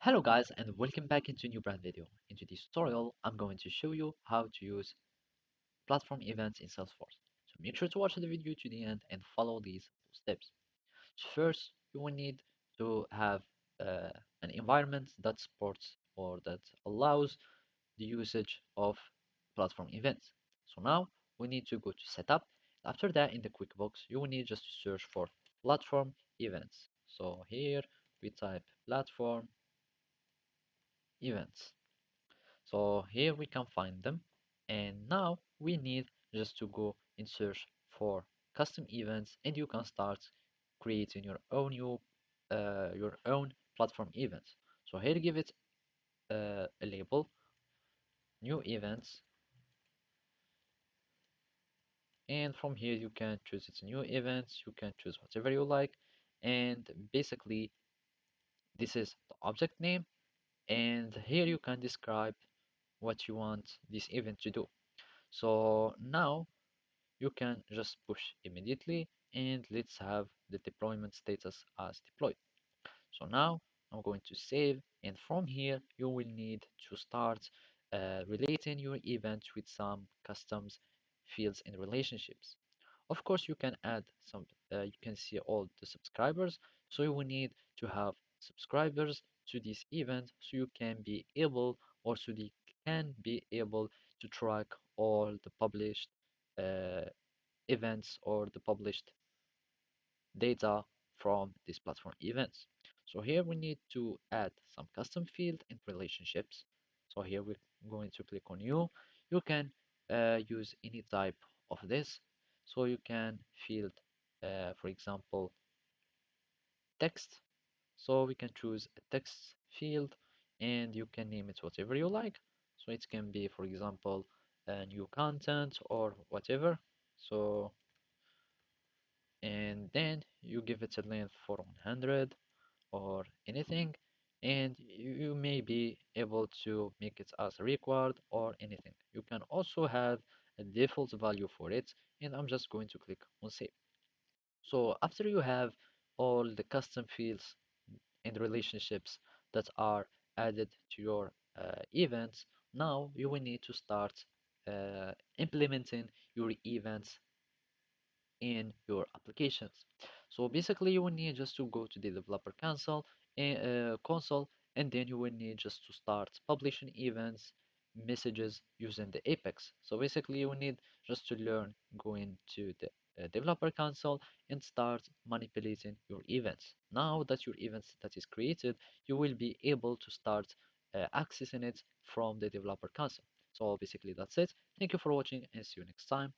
Hello guys and welcome back into a new brand video. In today's tutorial, I'm going to show you how to use platform events in Salesforce. So make sure to watch the video to the end and follow these steps. First, you will need to have an environment that supports or that allows the usage of platform events. So now we need to go to setup. After that, in the quick box, you will need just to search for platform events. So here we type platform events. So here we can find them. And now we need just to go and search for custom events and you can start creating your own platform events. So here give it a label, new events, and from here you can choose its new events, you can choose whatever you like, and basically this is the object name, and here you can describe what you want this event to do. So now you can just push immediately and let's have the deployment status as deployed. So now I'm going to save and from here you will need to start relating your event with some customs fields and relationships. Of course, you can add some, you can see all the subscribers. So you will need to have subscribers to this event so you can be able or so they can be able to track all the published uh, events or the published data from this platform events. So here we need to add some custom field and relationships. So here we're going to click on new. You can use any type of this. So you can field, for example, text. So we can choose a text field and you can name it whatever you like. So it can be, for example, new content or whatever. So and then you give it a length for 100 or anything and you may be able to make it as required or anything. You can also have a default value for it and I'm just going to click on save. So after you have all the custom fields and relationships that are added to your events, now you will need to start implementing your events in your applications. So basically you will need just to go to the developer console and then you will need just to start publishing events messages using the Apex. So basically you will need just to learn going to the developer console and start manipulating your events. Now that your events that is created, you will be able to start accessing it from the developer console. So basically that's it. Thank you for watching and see you next time.